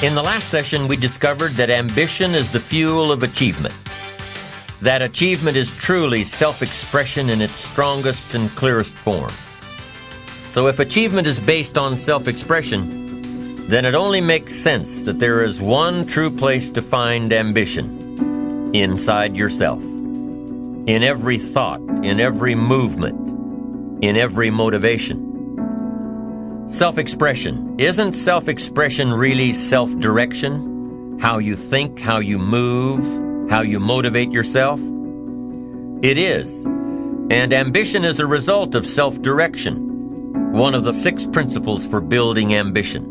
In the last session, we discovered that ambition is the fuel of achievement. That achievement is truly self-expression in its strongest and clearest form. So if achievement is based on self-expression, then it only makes sense that there is one true place to find ambition: inside yourself. In every thought, in every movement, in every motivation. Self-expression. Isn't self-expression really self-direction? How you think, how you move, how you motivate yourself? It is. And ambition is a result of self-direction, one of the 6 principles for building ambition.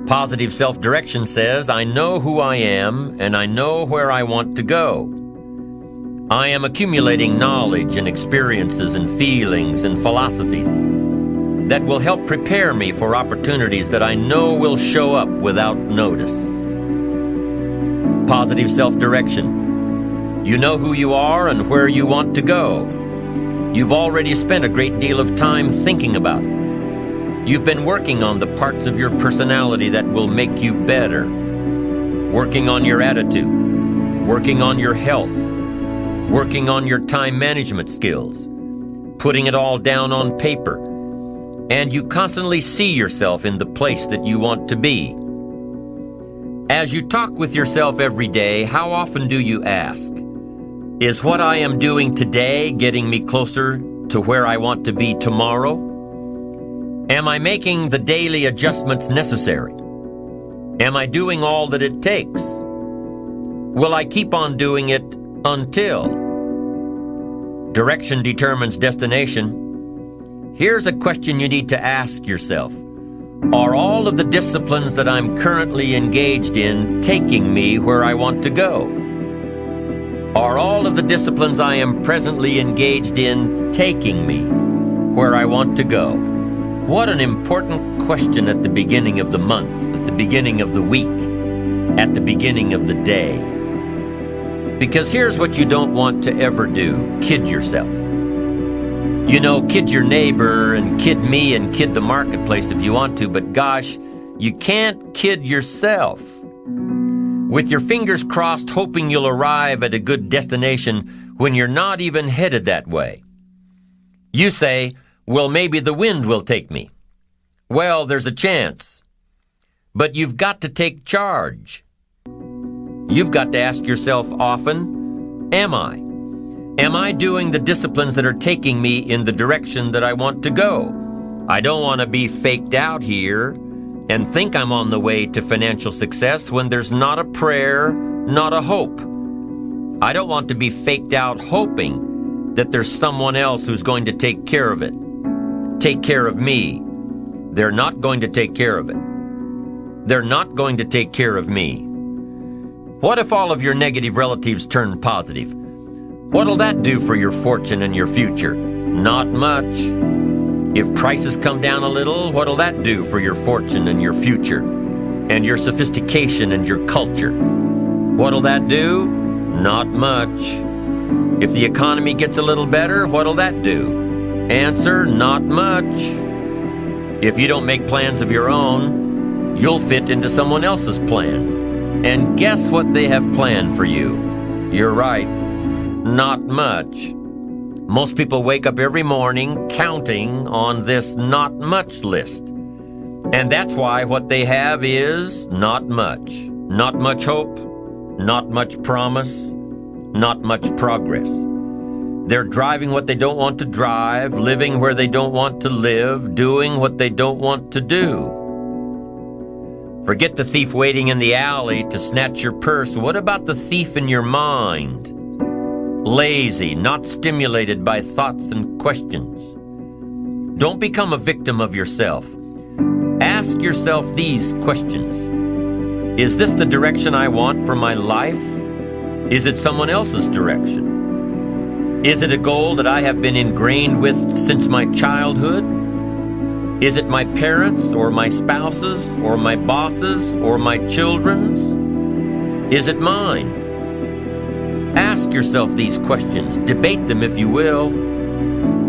Positive self-direction says, I know who I am and I know where I want to go. I am accumulating knowledge and experiences and feelings and philosophies that will help prepare me for opportunities that I know will show up without notice. Positive self-direction. You know who you are and where you want to go. You've already spent a great deal of time thinking about it. You've been working on the parts of your personality that will make you better. Working on your attitude. Working on your health. Working on your time management skills. Putting it all down on paper. And you constantly see yourself in the place that you want to be. As you talk with yourself every day, how often do you ask, is what I am doing today getting me closer to where I want to be tomorrow? Am I making the daily adjustments necessary? Am I doing all that it takes? Will I keep on doing it until? Direction determines destination. Here's a question you need to ask yourself. Are all of the disciplines that I'm currently engaged in taking me where I want to go? Are all of the disciplines I am presently engaged in taking me where I want to go? What an important question at the beginning of the month, at the beginning of the week, at the beginning of the day. Because here's what you don't want to ever do: kid yourself. You know, kid your neighbor and kid me and kid the marketplace if you want to, but gosh, you can't kid yourself. With your fingers crossed hoping you'll arrive at a good destination when you're not even headed that way. You say, well, maybe the wind will take me. Well, there's a chance. But you've got to take charge. You've got to ask yourself often, am I? Am I doing the disciplines that are taking me in the direction that I want to go? I don't want to be faked out here and think I'm on the way to financial success when there's not a prayer, not a hope. I don't want to be faked out hoping that there's someone else who's going to take care of it. Take care of me. They're not going to take care of it. They're not going to take care of me. What if all of your negative relatives turn positive? What'll that do for your fortune and your future? Not much. If prices come down a little, what'll that do for your fortune and your future, and your sophistication and your culture? What'll that do? Not much. If the economy gets a little better, what'll that do? Answer, not much. If you don't make plans of your own, you'll fit into someone else's plans. And guess what they have planned for you? You're right. Not much. Most people wake up every morning counting on this not much list. And that's why what they have is not much. Not much hope, not much promise, not much progress. They're driving what they don't want to drive, living where they don't want to live, doing what they don't want to do. Forget the thief waiting in the alley to snatch your purse. What about the thief in your mind? Lazy, not stimulated by thoughts and questions. Don't become a victim of yourself. Ask yourself these questions. Is this the direction I want for my life? Is it someone else's direction? Is it a goal that I have been ingrained with since my childhood? Is it my parents' or my spouse's or my boss's or my children's? Is it mine? Ask yourself these questions. Debate them if you will.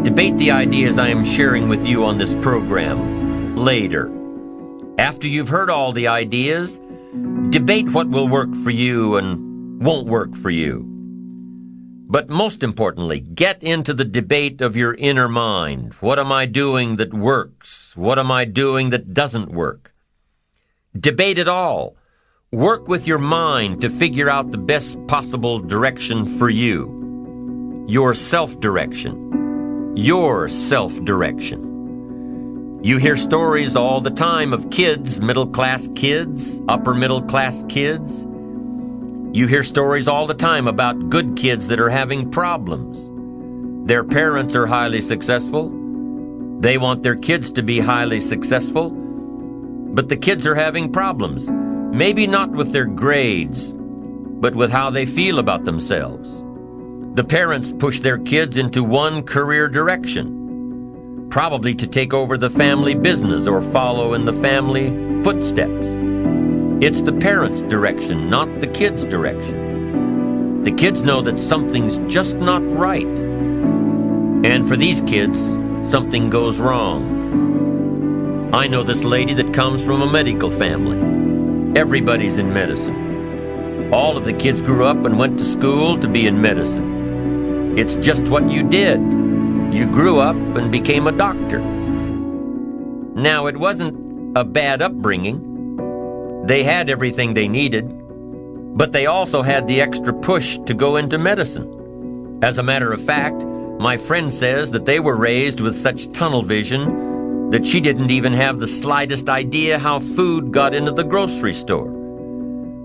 Debate the ideas I am sharing with you on this program later. After you've heard all the ideas, debate what will work for you and won't work for you. But most importantly, get into the debate of your inner mind. What am I doing that works? What am I doing that doesn't work? Debate it all. Work with your mind to figure out the best possible direction for you. Your self-direction. Your self-direction. You hear stories all the time of kids, middle-class kids, upper-middle-class kids. You hear stories all the time about good kids that are having problems. Their parents are highly successful. They want their kids to be highly successful. But the kids are having problems. Maybe not with their grades, but with how they feel about themselves. The parents push their kids into one career direction, probably to take over the family business or follow in the family footsteps. It's the parents' direction, not the kids' direction. The kids know that something's just not right. And for these kids, something goes wrong. I know this lady that comes from a medical family. Everybody's in medicine. All of the kids grew up and went to school to be in medicine. It's just what you did. You grew up and became a doctor. Now, it wasn't a bad upbringing. They had everything they needed, but they also had the extra push to go into medicine. As a matter of fact, my friend says that they were raised with such tunnel vision that she didn't even have the slightest idea how food got into the grocery store,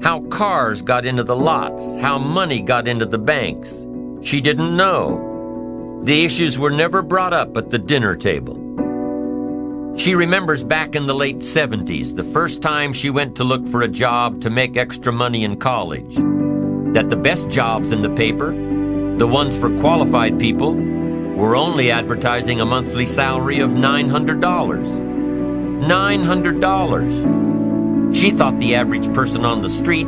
how cars got into the lots, how money got into the banks. She didn't know. The issues were never brought up at the dinner table. She remembers back in the late 70s, the first time she went to look for a job to make extra money in college, that the best jobs in the paper, the ones for qualified people, were only advertising a monthly salary of $900. $900. She thought the average person on the street,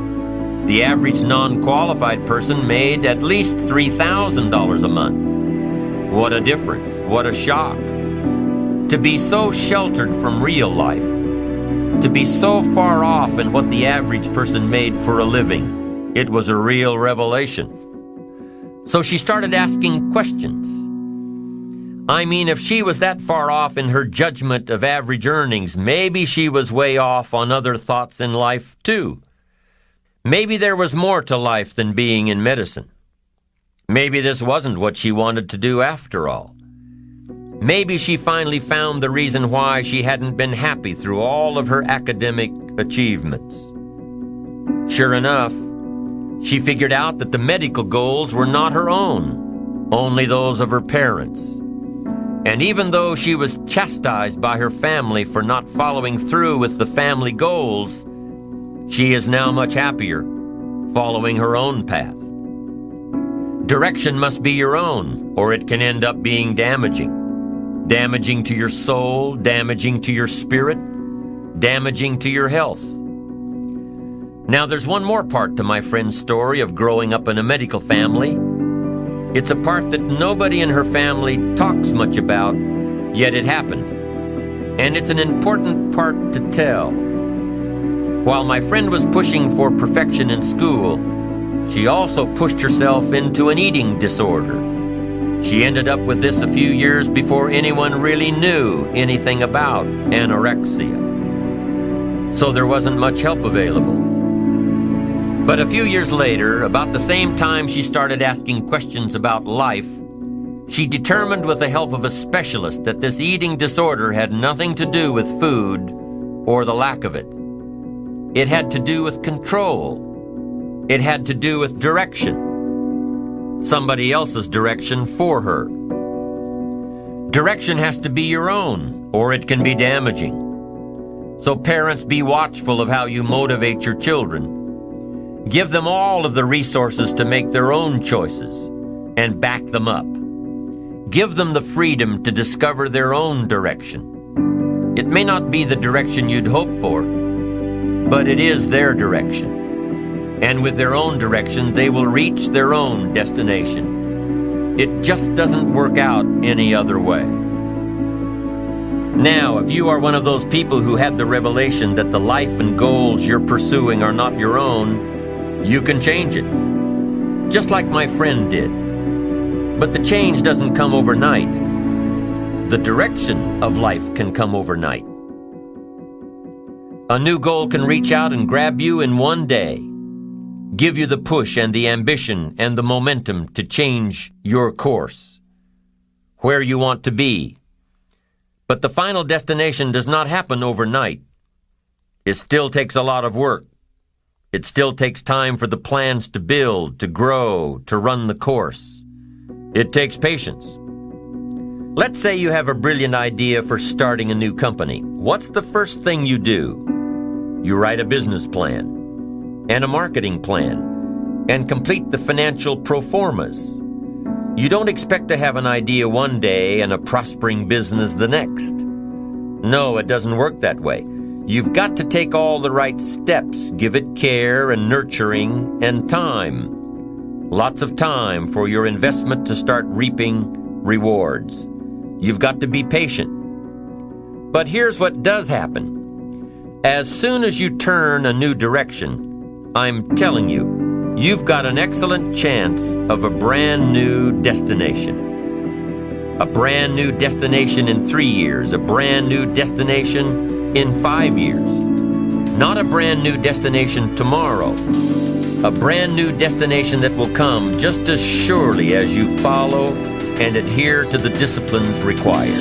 the average non-qualified person, made at least $3,000 a month. What a difference. What a shock. To be so sheltered from real life, to be so far off in what the average person made for a living, it was a real revelation. So she started asking questions. I mean, if she was that far off in her judgment of average earnings, maybe she was way off on other thoughts in life too. Maybe there was more to life than being in medicine. Maybe this wasn't what she wanted to do after all. Maybe she finally found the reason why she hadn't been happy through all of her academic achievements. Sure enough, she figured out that the medical goals were not her own, only those of her parents. And even though she was chastised by her family for not following through with the family goals, she is now much happier, following her own path. Direction must be your own, or it can end up being damaging. Damaging to your soul, damaging to your spirit, damaging to your health. Now, there's one more part to my friend's story of growing up in a medical family. It's a part that nobody in her family talks much about, yet it happened. And it's an important part to tell. While my friend was pushing for perfection in school, she also pushed herself into an eating disorder. She ended up with this a few years before anyone really knew anything about anorexia. So there wasn't much help available. But a few years later, about the same time she started asking questions about life, she determined with the help of a specialist that this eating disorder had nothing to do with food or the lack of it. It had to do with control. It had to do with direction. Somebody else's direction for her. Direction has to be your own, or it can be damaging. So parents, be watchful of how you motivate your children. Give them all of the resources to make their own choices and back them up. Give them the freedom to discover their own direction. It may not be the direction you'd hope for, but it is their direction. And with their own direction, they will reach their own destination. It just doesn't work out any other way. Now, if you are one of those people who had the revelation that the life and goals you're pursuing are not your own, you can change it, just like my friend did. But the change doesn't come overnight. The direction of life can come overnight. A new goal can reach out and grab you in one day, give you the push and the ambition and the momentum to change your course, where you want to be. But the final destination does not happen overnight. It still takes a lot of work. It still takes time for the plans to build, to grow, to run the course. It takes patience. Let's say you have a brilliant idea for starting a new company. What's the first thing you do? You write a business plan and a marketing plan and complete the financial pro formas. You don't expect to have an idea one day and a prospering business the next. No, it doesn't work that way. You've got to take all the right steps, give it care and nurturing and time. Lots of time for your investment to start reaping rewards. You've got to be patient. But here's what does happen. As soon as you turn a new direction, I'm telling you, you've got an excellent chance of a brand new destination. A brand new destination in 3 years, a brand new destination in 5 years. Not a brand new destination tomorrow. A brand new destination that will come just as surely as you follow and adhere to the disciplines required.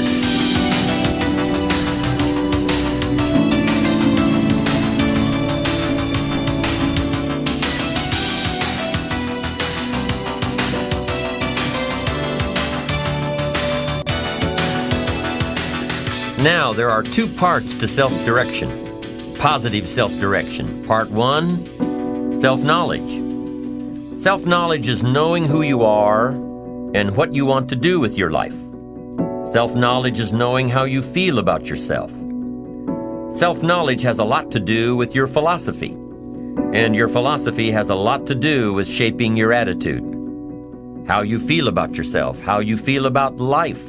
Now, there are 2 parts to self-direction, positive self-direction. Part 1, self-knowledge. Self-knowledge is knowing who you are and what you want to do with your life. Self-knowledge is knowing how you feel about yourself. Self-knowledge has a lot to do with your philosophy, and your philosophy has a lot to do with shaping your attitude. How you feel about yourself, how you feel about life,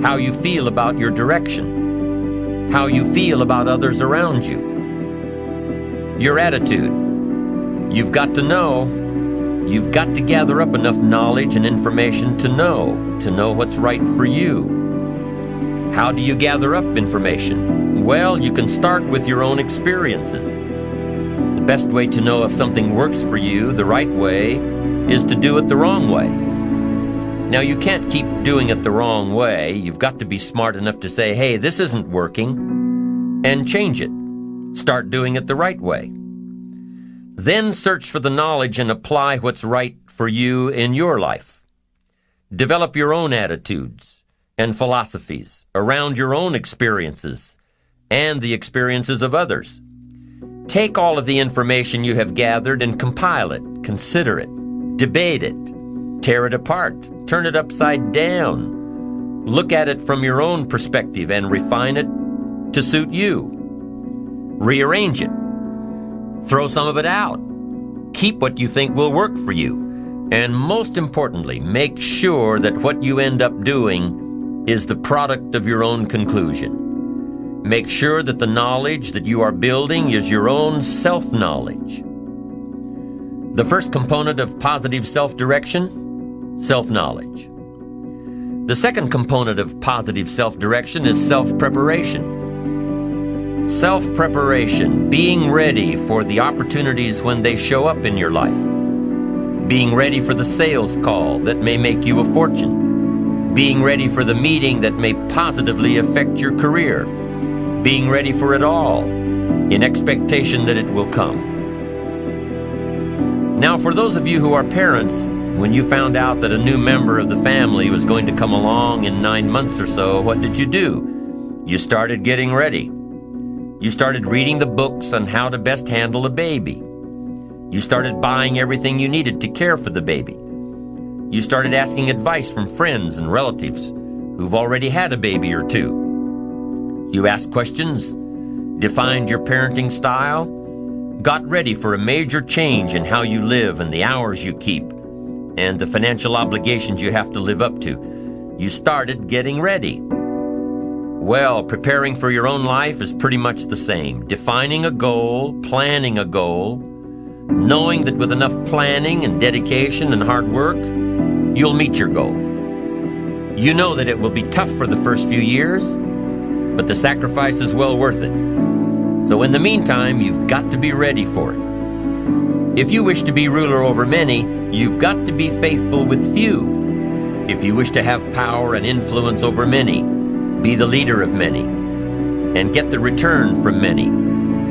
how you feel about your direction, how you feel about others around you. Your attitude. You've got to know. You've got to gather up enough knowledge and information to know what's right for you. How do you gather up information? Well, you can start with your own experiences. The best way to know if something works for you the right way is to do it the wrong way. Now, you can't keep doing it the wrong way. You've got to be smart enough to say, hey, this isn't working, and change it. Start doing it the right way. Then search for the knowledge and apply what's right for you in your life. Develop your own attitudes and philosophies around your own experiences and the experiences of others. Take all of the information you have gathered and compile it, consider it, debate it, tear it apart, turn it upside down. Look at it from your own perspective and refine it to suit you. Rearrange it. Throw some of it out. Keep what you think will work for you. And most importantly, make sure that what you end up doing is the product of your own conclusion. Make sure that the knowledge that you are building is your own self-knowledge. The first component of positive self-direction, self-knowledge. The second component of positive self-direction is self-preparation. Self-preparation, being ready for the opportunities when they show up in your life. Being ready for the sales call that may make you a fortune. Being ready for the meeting that may positively affect your career. Being ready for it all, in expectation that it will come. Now, for those of you who are parents, when you found out that a new member of the family was going to come along in 9 months or so, what did you do? You started getting ready. You started reading the books on how to best handle a baby. You started buying everything you needed to care for the baby. You started asking advice from friends and relatives who've already had a baby or two. You asked questions, defined your parenting style, got ready for a major change in how you live and the hours you keep, and the financial obligations you have to live up to. You started getting ready. Well, preparing for your own life is pretty much the same. Defining a goal, planning a goal, knowing that with enough planning and dedication and hard work, you'll meet your goal. You know that it will be tough for the first few years, but the sacrifice is well worth it. So in the meantime, you've got to be ready for it. If you wish to be ruler over many, you've got to be faithful with few. If you wish to have power and influence over many, be the leader of many, and get the return from many.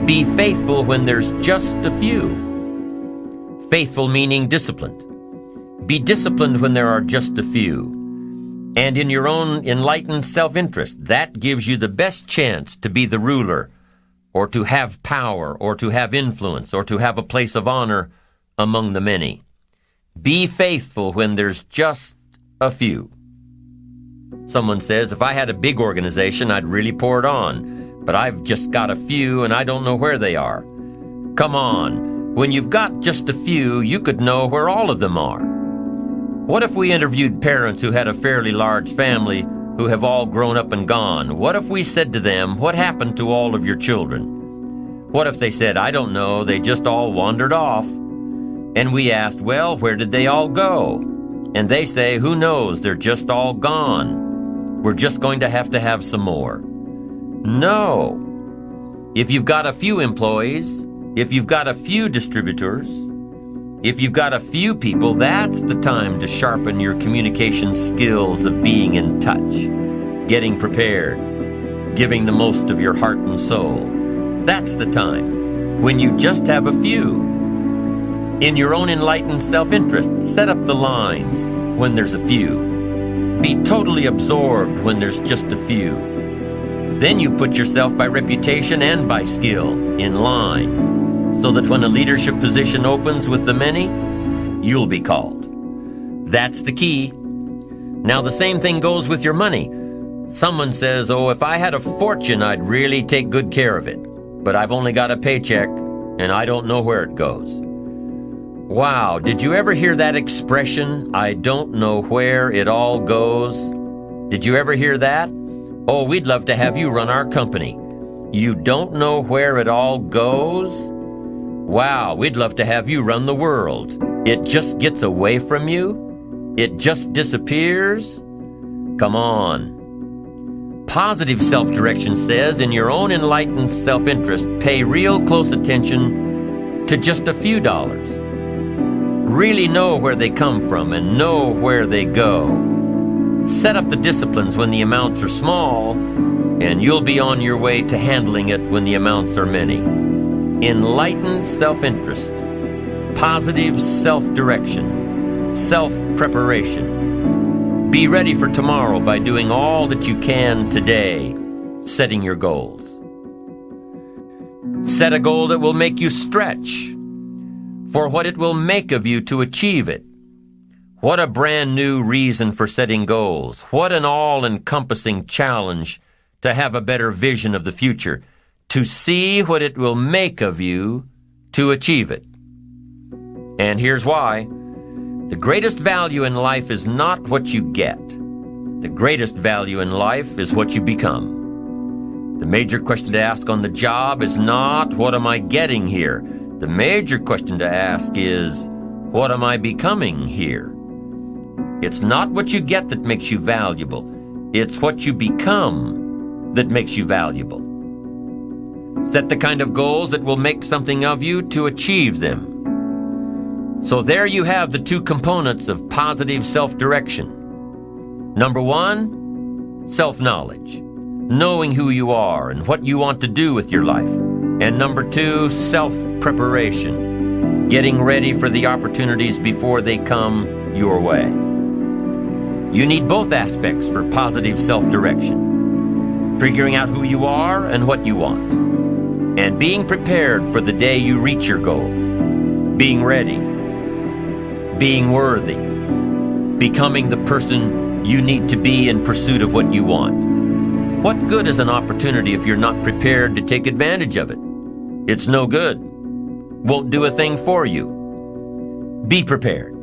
Be faithful when there's just a few. Faithful meaning disciplined. Be disciplined when there are just a few. And in your own enlightened self-interest, that gives you the best chance to be the ruler, or to have power, or to have influence, or to have a place of honor among the many. Be faithful when there's just a few. Someone says, if I had a big organization, I'd really pour it on, but I've just got a few and I don't know where they are. Come on, when you've got just a few, you could know where all of them are. What if we interviewed parents who had a fairly large family who have all grown up and gone? What if we said to them, what happened to all of your children? What if they said, I don't know, they just all wandered off? And we asked, well, where did they all go? And they say, who knows, they're just all gone. We're just going to have some more. No. If you've got a few employees, if you've got a few distributors, if you've got a few people, that's the time to sharpen your communication skills of being in touch, getting prepared, giving the most of your heart and soul. That's the time when you just have a few. In your own enlightened self-interest, set up the lines when there's a few. Be totally absorbed when there's just a few. Then you put yourself by reputation and by skill in line, so that when a leadership position opens with the many, you'll be called. That's the key. Now the same thing goes with your money. Someone says, oh, if I had a fortune, I'd really take good care of it. But I've only got a paycheck, and I don't know where it goes. Wow, did you ever hear that expression, I don't know where it all goes? Did you ever hear that? Oh, we'd love to have you run our company. You don't know where it all goes? Wow, we'd love to have you run the world. It just gets away from you? It just disappears? Come on. Positive self-direction says, in your own enlightened self-interest, pay real close attention to just a few dollars. Really know where they come from and know where they go. Set up the disciplines when the amounts are small, and you'll be on your way to handling it when the amounts are many. Enlightened self-interest, positive self-direction, self-preparation. Be ready for tomorrow by doing all that you can today, setting your goals. Set a goal that will make you stretch for what it will make of you to achieve it. What a brand new reason for setting goals. What an all-encompassing challenge to have a better vision of the future, to see what it will make of you to achieve it. And here's why. The greatest value in life is not what you get. The greatest value in life is what you become. The major question to ask on the job is not, what am I getting here? The major question to ask is, what am I becoming here? It's not what you get that makes you valuable. It's what you become that makes you valuable. Set the kind of goals that will make something of you to achieve them. So there you have the two components of positive self-direction. Number one, self-knowledge, knowing who you are and what you want to do with your life. And number two, self-preparation, getting ready for the opportunities before they come your way. You need both aspects for positive self-direction, figuring out who you are and what you want, and being prepared for the day you reach your goals, being ready, being worthy, becoming the person you need to be in pursuit of what you want. What good is an opportunity if you're not prepared to take advantage of it? It's no good. Won't do a thing for you. Be prepared.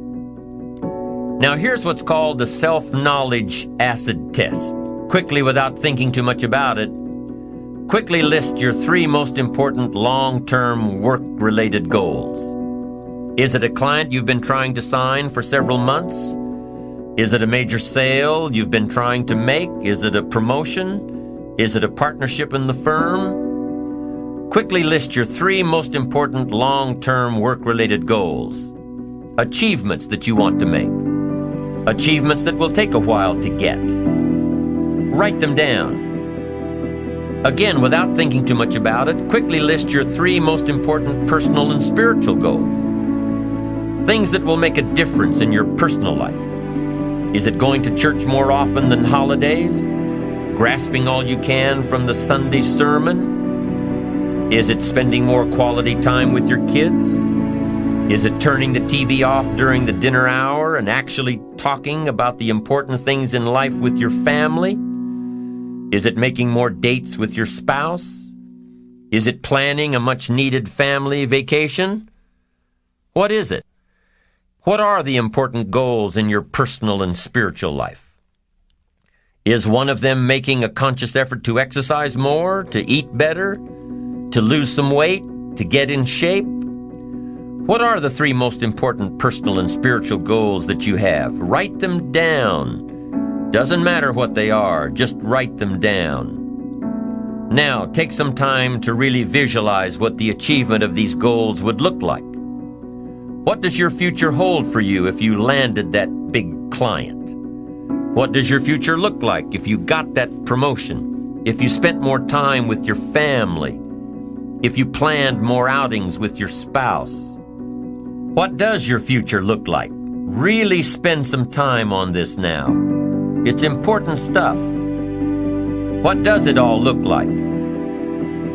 Now here's what's called the self-knowledge acid test. Quickly, without thinking too much about it, quickly list your 3 most important long-term work-related goals. Is it a client you've been trying to sign for several months? Is it a major sale you've been trying to make? Is it a promotion? Is it a partnership in the firm? Quickly list your 3 most important long-term work-related goals. Achievements that you want to make. Achievements that will take a while to get. Write them down. Again, without thinking too much about it, quickly list your 3 most important personal and spiritual goals. Things that will make a difference in your personal life. Is it going to church more often than holidays? Grasping all you can from the Sunday sermon? Is it spending more quality time with your kids? Is it turning the TV off during the dinner hour and actually talking about the important things in life with your family? Is it making more dates with your spouse? Is it planning a much-needed family vacation? What is it? What are the important goals in your personal and spiritual life? Is one of them making a conscious effort to exercise more, to eat better, to lose some weight, to get in shape? What are the 3 most important personal and spiritual goals that you have? Write them down. Doesn't matter what they are, just write them down. Now, take some time to really visualize what the achievement of these goals would look like. What does your future hold for you if you landed that big client? What does your future look like if you got that promotion? If you spent more time with your family? If you planned more outings with your spouse? What does your future look like? Really spend some time on this now. It's important stuff. What does it all look like?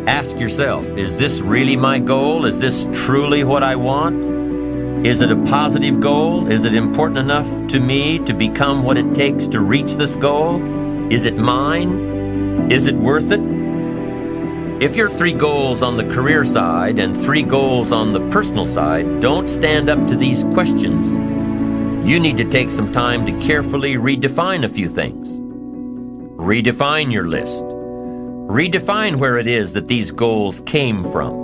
Ask yourself, is this really my goal? Is this truly what I want? Is it a positive goal? Is it important enough to me to become what it takes to reach this goal? Is it mine? Is it worth it? If your 3 goals on the career side and 3 goals on the personal side don't stand up to these questions, you need to take some time to carefully redefine a few things. Redefine your list. Redefine where it is that these goals came from.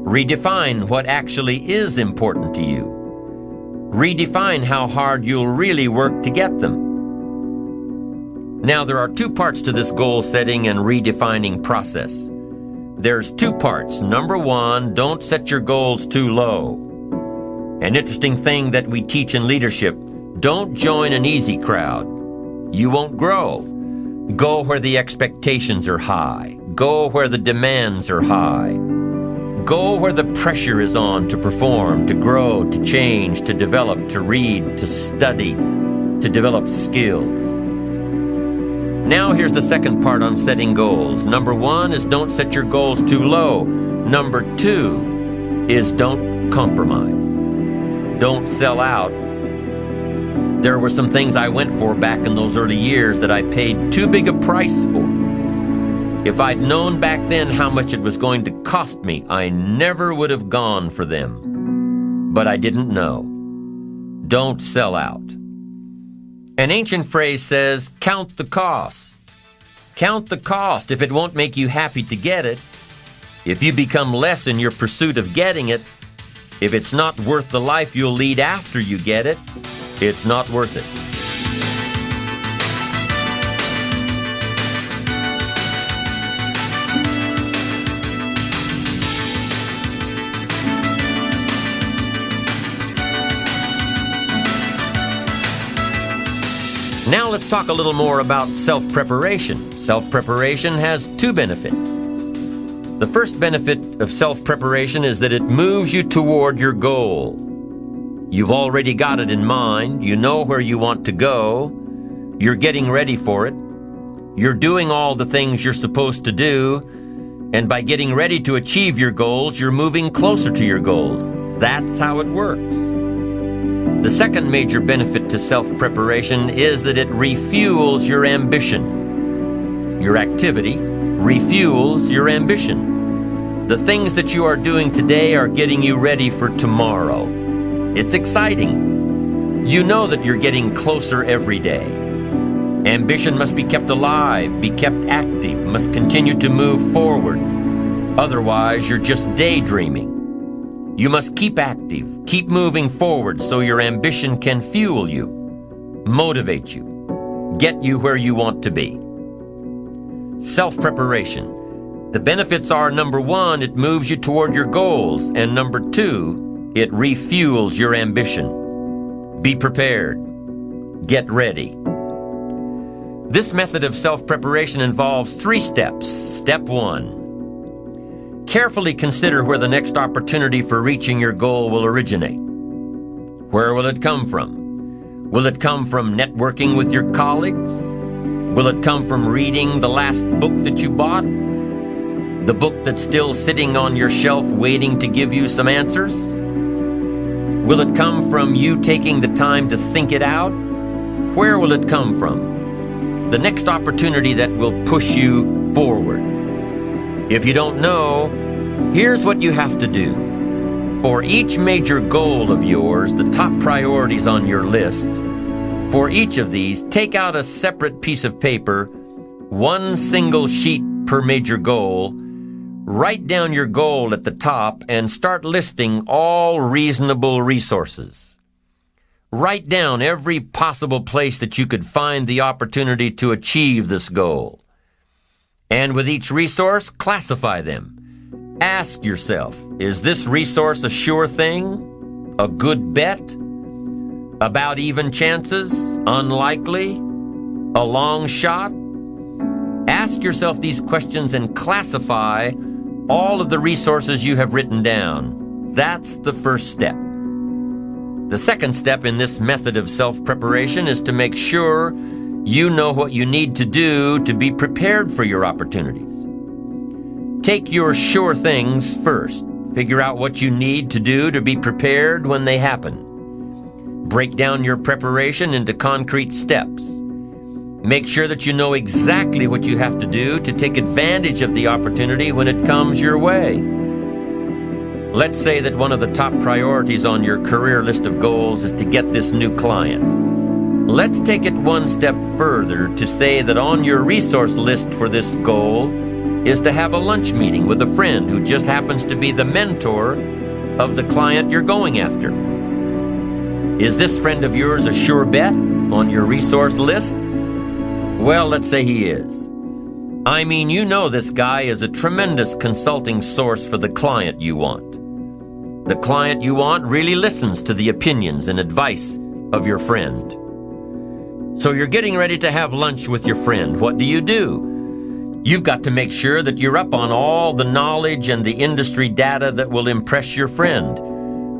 Redefine what actually is important to you. Redefine how hard you'll really work to get them. Now, there are 2 parts to this goal setting and redefining process. There's 2 parts. Number 1, don't set your goals too low. An interesting thing that we teach in leadership, don't join an easy crowd. You won't grow. Go where the expectations are high. Go where the demands are high. Go where the pressure is on to perform, to grow, to change, to develop, to read, to study, to develop skills. Now here's the second part on setting goals. Number 1 is don't set your goals too low. Number 2 is don't compromise. Don't sell out. There were some things I went for back in those early years that I paid too big a price for. If I'd known back then how much it was going to cost me, I never would have gone for them. But I didn't know. Don't sell out. An ancient phrase says, count the cost. Count the cost if it won't make you happy to get it. If you become less in your pursuit of getting it, if it's not worth the life you'll lead after you get it, it's not worth it. Now let's talk a little more about self-preparation. Self-preparation has 2 benefits. The first benefit of self-preparation is that it moves you toward your goal. You've already got it in mind. You know where you want to go. You're getting ready for it. You're doing all the things you're supposed to do. And by getting ready to achieve your goals, you're moving closer to your goals. That's how it works. The second major benefit to self-preparation is that it refuels your ambition. Your activity refuels your ambition. The things that you are doing today are getting you ready for tomorrow. It's exciting. You know that you're getting closer every day. Ambition must be kept alive, be kept active, must continue to move forward. Otherwise, you're just daydreaming. You must keep active, keep moving forward so your ambition can fuel you, motivate you, get you where you want to be. Self-preparation. The benefits are, number one, it moves you toward your goals, and number two, it refuels your ambition. Be prepared. Get ready. This method of self-preparation involves 3 steps. Step 1. Carefully consider where the next opportunity for reaching your goal will originate. Where will it come from? Will it come from networking with your colleagues? Will it come from reading the last book that you bought? The book that's still sitting on your shelf waiting to give you some answers? Will it come from you taking the time to think it out? Where will it come from? The next opportunity that will push you forward. If you don't know, here's what you have to do. For each major goal of yours, the top priorities on your list, for each of these, take out a separate piece of paper, 1 single sheet per major goal, write down your goal at the top, and start listing all reasonable resources. Write down every possible place that you could find the opportunity to achieve this goal. And with each resource, classify them. Ask yourself, is this resource a sure thing? A good bet? About even chances? Unlikely? A long shot? Ask yourself these questions and classify all of the resources you have written down. That's the first step. The second step in this method of self-preparation is to make sure you know what you need to do to be prepared for your opportunities. Take your sure things first. Figure out what you need to do to be prepared when they happen. Break down your preparation into concrete steps. Make sure that you know exactly what you have to do to take advantage of the opportunity when it comes your way. Let's say that one of the top priorities on your career list of goals is to get this new client. Let's take it one step further to say that on your resource list for this goal is to have a lunch meeting with a friend who just happens to be the mentor of the client you're going after. Is this friend of yours a sure bet on your resource list? Well, let's say he is. I mean, you know this guy is a tremendous consulting source for the client you want. The client you want really listens to the opinions and advice of your friend. So you're getting ready to have lunch with your friend. What do? You've got to make sure that you're up on all the knowledge and the industry data that will impress your friend.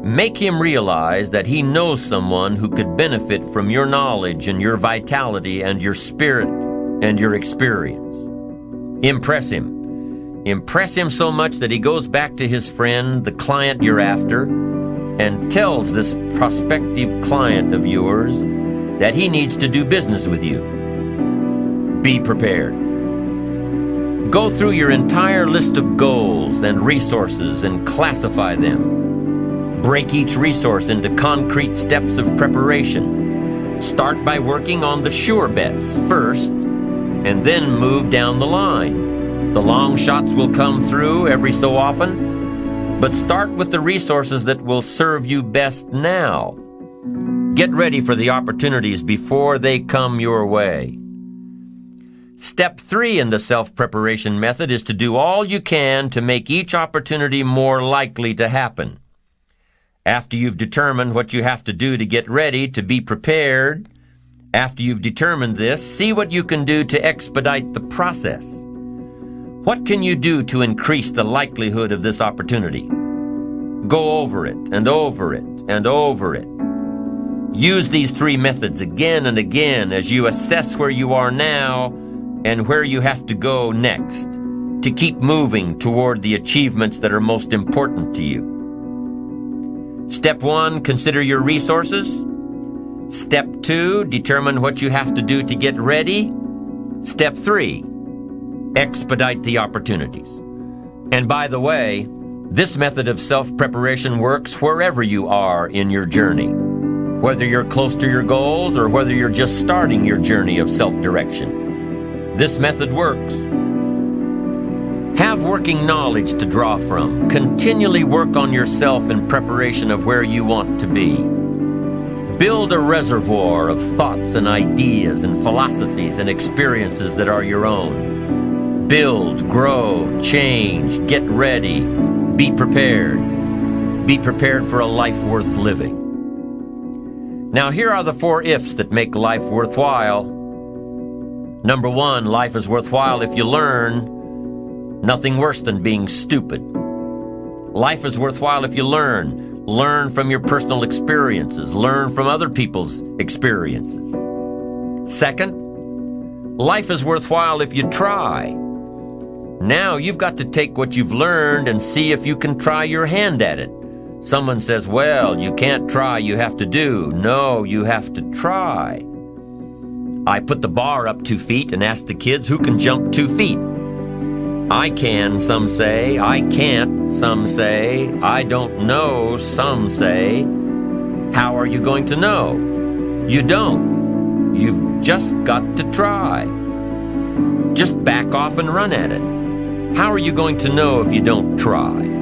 Make him realize that he knows someone who could benefit from your knowledge and your vitality and your spirit and your experience. Impress him. Impress him so much that he goes back to his friend, the client you're after, and tells this prospective client of yours that he needs to do business with you. Be prepared. Go through your entire list of goals and resources and classify them. Break each resource into concrete steps of preparation. Start by working on the sure bets first, and then move down the line. The long shots will come through every so often, but start with the resources that will serve you best now. Get ready for the opportunities before they come your way. Step 3 in the self-preparation method is to do all you can to make each opportunity more likely to happen. After you've determined what you have to do to get ready, to be prepared, after you've determined this, see what you can do to expedite the process. What can you do to increase the likelihood of this opportunity? Go over it and over it and over it. Use these 3 methods again and again as you assess where you are now and where you have to go next to keep moving toward the achievements that are most important to you. Step 1, consider your resources. Step 2, determine what you have to do to get ready. Step 3, expedite the opportunities. And by the way, this method of self-preparation works wherever you are in your journey. whether you're close to your goals or whether you're just starting your journey of self-direction. This method works. Have working knowledge to draw from. Continually work on yourself in preparation of where you want to be. Build a reservoir of thoughts and ideas and philosophies and experiences that are your own. Build, grow, change, get ready, be prepared. Be prepared for a life worth living. Now here are the 4 ifs that make life worthwhile. Number 1, life is worthwhile if you learn. Nothing worse than being stupid. Life is worthwhile if you learn. Learn from your personal experiences. Learn from other people's experiences. Second, life is worthwhile if you try. Now you've got to take what you've learned and see if you can try your hand at it. Someone says, well, you can't try, you have to do. No, you have to try. I put the bar up 2 feet and asked the kids who can jump 2 feet. I can, some say. I can't, some say. I don't know, some say. How are you going to know? You don't. You've just got to try. Just back off and run at it. How are you going to know if you don't try?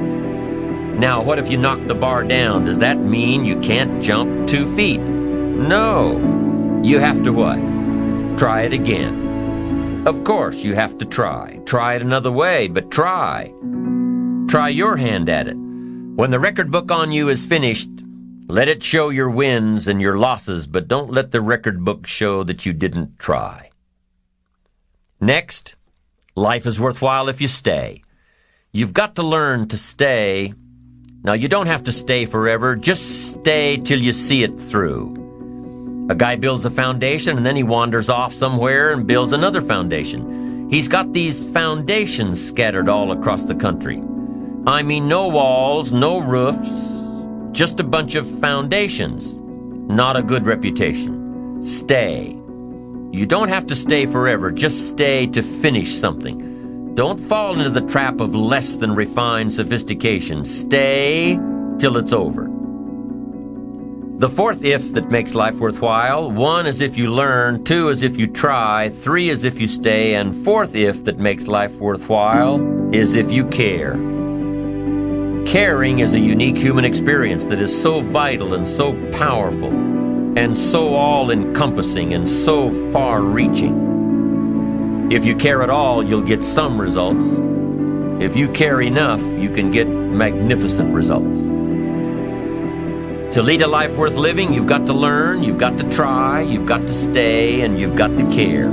Now, what if you knock the bar down? Does that mean you can't jump 2 feet? No. You have to what? Try it again. Of course, you have to try. Try it another way, but try. Try your hand at it. When the record book on you is finished, let it show your wins and your losses, but don't let the record book show that you didn't try. Next, life is worthwhile if you stay. You've got to learn to stay. Now, you don't have to stay forever. Just stay till you see it through. A guy builds a foundation and then he wanders off somewhere and builds another foundation. He's got these foundations scattered all across the country. I mean, no walls, no roofs, just a bunch of foundations. Not a good reputation. Stay. You don't have to stay forever. Just stay to finish something. Don't fall into the trap of less than refined sophistication. Stay till it's over. The 4th if that makes life worthwhile: 1 is if you learn, 2 is if you try, 3 is if you stay, and 4th if that makes life worthwhile is if you care. Caring is a unique human experience that is so vital and so powerful and so all-encompassing and so far-reaching. If you care at all, you'll get some results. If you care enough, you can get magnificent results. To lead a life worth living, you've got to learn, you've got to try, you've got to stay, and you've got to care.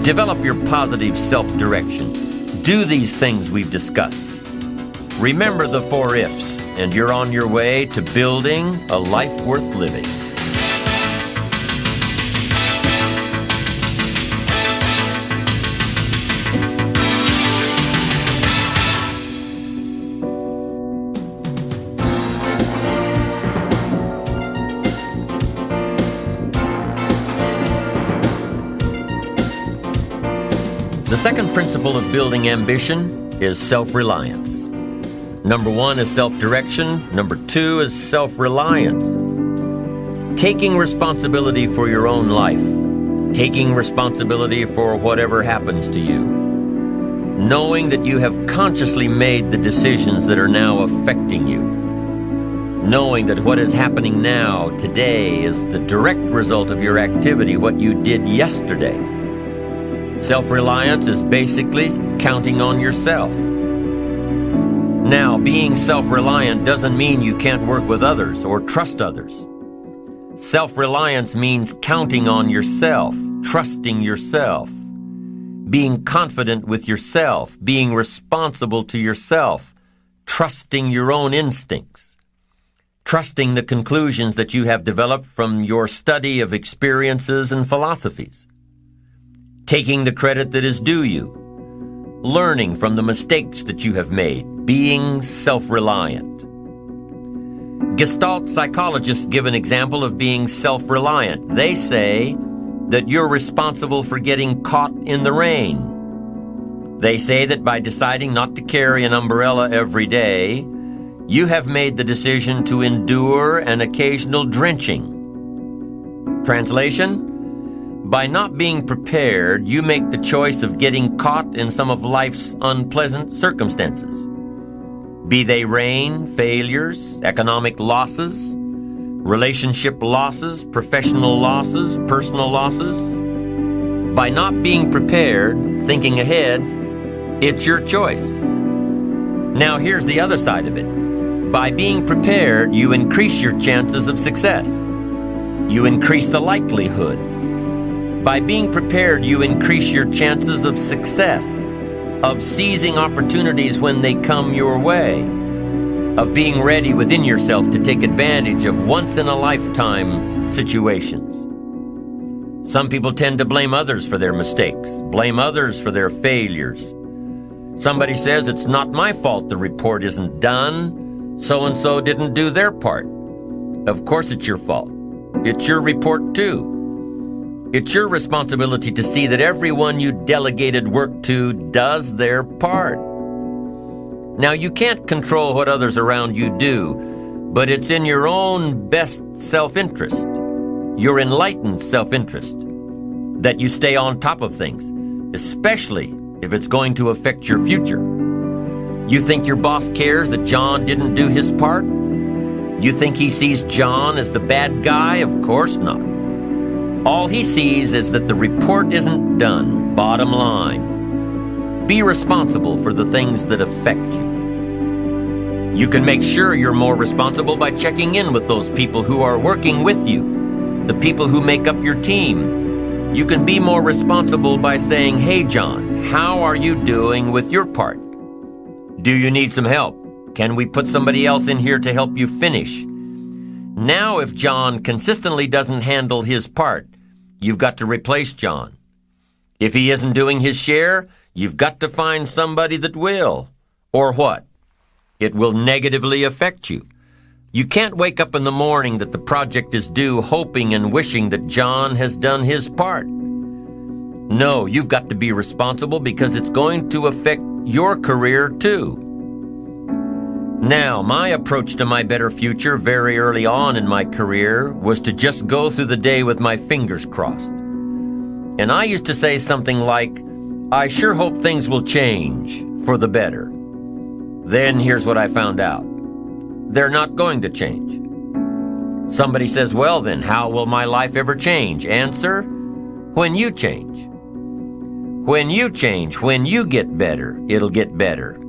Develop your positive self-direction. Do these things we've discussed. Remember the 4 ifs, and you're on your way to building a life worth living. The second principle of building ambition is self-reliance. Number 1 is self-direction. Number 2 is self-reliance. Taking responsibility for your own life. Taking responsibility for whatever happens to you. Knowing that you have consciously made the decisions that are now affecting you. Knowing that what is happening now, today, is the direct result of your activity, what you did yesterday. Self-reliance is basically counting on yourself. Now, being self-reliant doesn't mean you can't work with others or trust others. Self-reliance means counting on yourself, trusting yourself, being confident with yourself, being responsible to yourself, trusting your own instincts, trusting the conclusions that you have developed from your study of experiences and philosophies. Taking the credit that is due you, learning from the mistakes that you have made, being self-reliant. Gestalt psychologists give an example of being self-reliant. They say that you're responsible for getting caught in the rain. They say that by deciding not to carry an umbrella every day, You have made the decision to endure an occasional drenching. Translation: by not being prepared, you make the choice of getting caught in some of life's unpleasant circumstances. Be they rain, failures, economic losses, relationship losses, professional losses, personal losses. By not being prepared, thinking ahead, it's your choice. Now here's the other side of it. By being prepared, you increase your chances of success. You increase the likelihood. By being prepared, you increase your chances of success, of seizing opportunities when they come your way, of being ready within yourself to take advantage of once-in-a-lifetime situations. Some people tend to blame others for their mistakes, blame others for their failures. Somebody says, it's not my fault the report isn't done. So-and-so didn't do their part. Of course it's your fault. It's your report too. It's your responsibility to see that everyone you delegated work to does their part. Now, you can't control what others around you do, but it's in your own best self-interest, your enlightened self-interest, that you stay on top of things, especially if it's going to affect your future. You think your boss cares that John didn't do his part? You think he sees John as the bad guy? Of course not. All he sees is that the report isn't done, bottom line. Be responsible for the things that affect you. You can make sure you're more responsible by checking in with those people who are working with you, the people who make up your team. You can be more responsible by saying, hey, John, how are you doing with your part? Do you need some help? Can we put somebody else in here to help you finish? Now, if John consistently doesn't handle his part, you've got to replace John. If he isn't doing his share, you've got to find somebody that will. Or what? It will negatively affect you. You can't wake up in the morning that the project is due hoping and wishing that John has done his part. No, you've got to be responsible because it's going to affect your career too. Now, my approach to my better future very early on in my career was to just go through the day with my fingers crossed. And I used to say something like, I sure hope things will change for the better. Then here's what I found out. They're not going to change. Somebody says, well then, how will my life ever change? Answer, when you change. When you change, when you get better, it'll get better.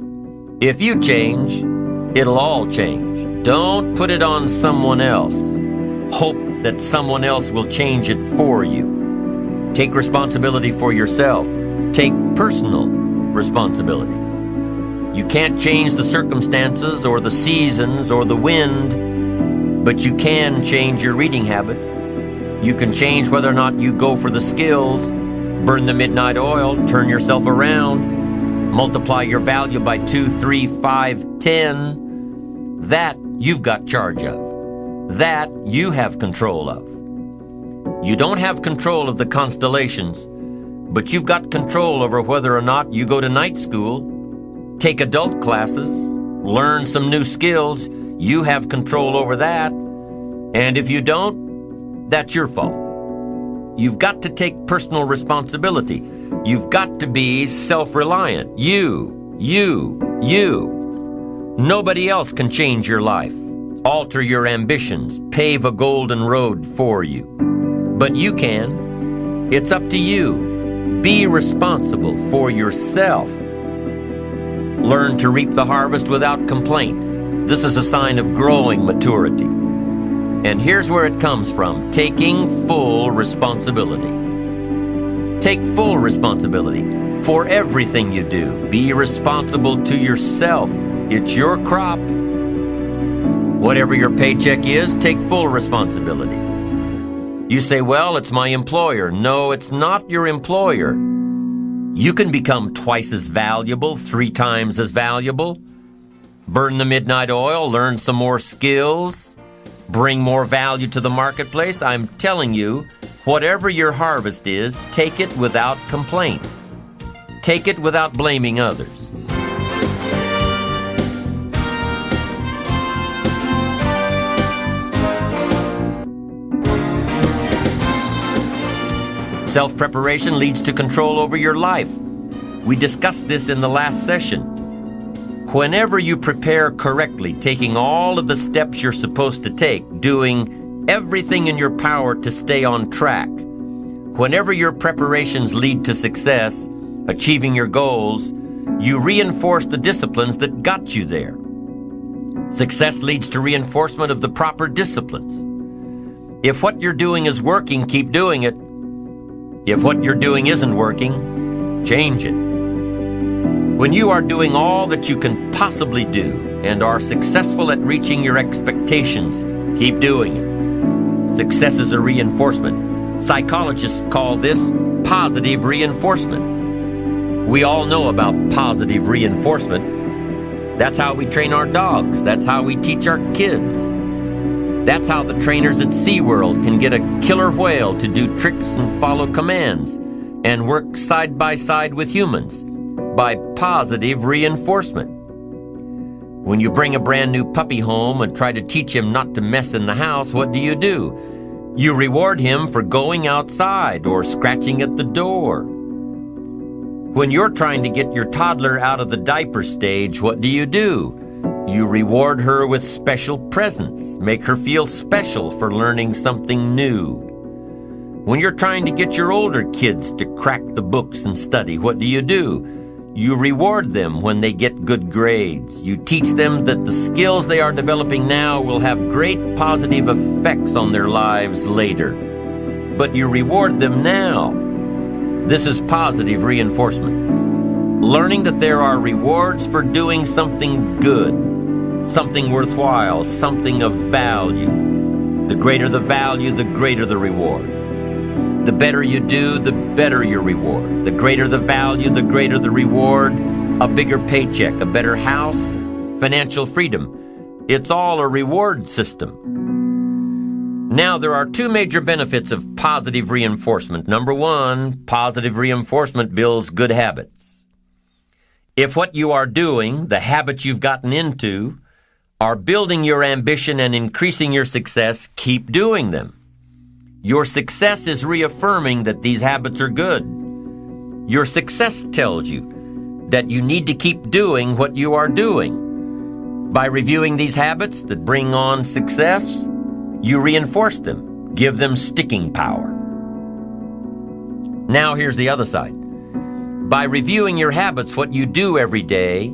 If you change, it'll all change. Don't put it on someone else. Hope that someone else will change it for you. Take responsibility for yourself. Take personal responsibility. You can't change the circumstances or the seasons or the wind, but you can change your reading habits. You can change whether or not you go for the skills, burn the midnight oil, turn yourself around, multiply your value by 2, 3, 5, 10. That you've got charge of. That you have control of. You don't have control of the constellations, but you've got control over whether or not you go to night school, take adult classes, learn some new skills. You have control over that. And if you don't, that's your fault. You've got to take personal responsibility. You've got to be self-reliant. You. Nobody else can change your life, alter your ambitions, pave a golden road for you. But you can. It's up to you. Be responsible for yourself. Learn to reap the harvest without complaint. This is a sign of growing maturity. And here's where it comes from, taking full responsibility. Take full responsibility for everything you do. Be responsible to yourself. It's your crop. Whatever your paycheck is, take full responsibility. You say, well, it's my employer. No, it's not your employer. You can become twice as valuable, 3 times as valuable. Burn the midnight oil, learn some more skills, bring more value to the marketplace. I'm telling you, whatever your harvest is, take it without complaint. Take it without blaming others. Self-preparation leads to control over your life. We discussed this in the last session. Whenever you prepare correctly, taking all of the steps you're supposed to take, doing everything in your power to stay on track, whenever your preparations lead to success, achieving your goals, you reinforce the disciplines that got you there. Success leads to reinforcement of the proper disciplines. If what you're doing is working, keep doing it. If what you're doing isn't working, change it. When you are doing all that you can possibly do and are successful at reaching your expectations, keep doing it. Success is a reinforcement. Psychologists call this positive reinforcement. We all know about positive reinforcement. That's how we train our dogs. That's how we teach our kids. That's how the trainers at SeaWorld can get a killer whale to do tricks and follow commands and work side by side with humans by positive reinforcement. When you bring a brand new puppy home and try to teach him not to mess in the house, what do? You reward him for going outside or scratching at the door. When you're trying to get your toddler out of the diaper stage, what do? You reward her with special presents, make her feel special for learning something new. When you're trying to get your older kids to crack the books and study, what do? You reward them when they get good grades. You teach them that the skills they are developing now will have great positive effects on their lives later. But you reward them now. This is positive reinforcement. Learning that there are rewards for doing something good, something worthwhile, something of value. The greater the value, the greater the reward. The better you do, the better your reward. The greater the value, the greater the reward. A bigger paycheck, a better house, financial freedom. It's all a reward system. Now, there are two major benefits of positive reinforcement. Number one, positive reinforcement builds good habits. If what you are doing, the habits you've gotten into, are building your ambition and increasing your success, keep doing them. Your success is reaffirming that these habits are good. Your success tells you that you need to keep doing what you are doing. By reviewing these habits that bring on success, you reinforce them, give them sticking power. Now here's the other side. By reviewing your habits, what you do every day,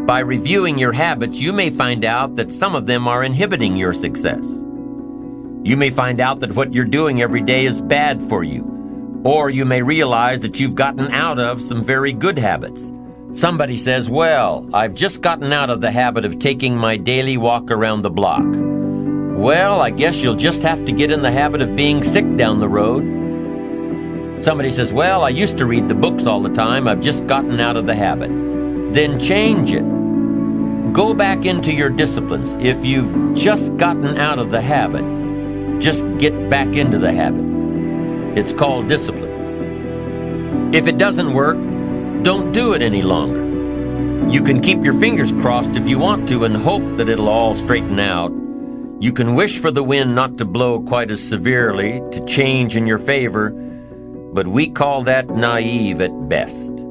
by reviewing your habits, you may find out that some of them are inhibiting your success. You may find out that what you're doing every day is bad for you, or you may realize that you've gotten out of some very good habits. Somebody says, well, I've just gotten out of the habit of taking my daily walk around the block. Well, I guess you'll just have to get in the habit of being sick down the road. Somebody says, well, I used to read the books all the time. I've just gotten out of the habit. Then change it. Go back into your disciplines. If you've just gotten out of the habit, just get back into the habit. It's called discipline. If it doesn't work, don't do it any longer. You can keep your fingers crossed if you want to and hope that it'll all straighten out. You can wish for the wind not to blow quite as severely, to change in your favor, but we call that naive at best.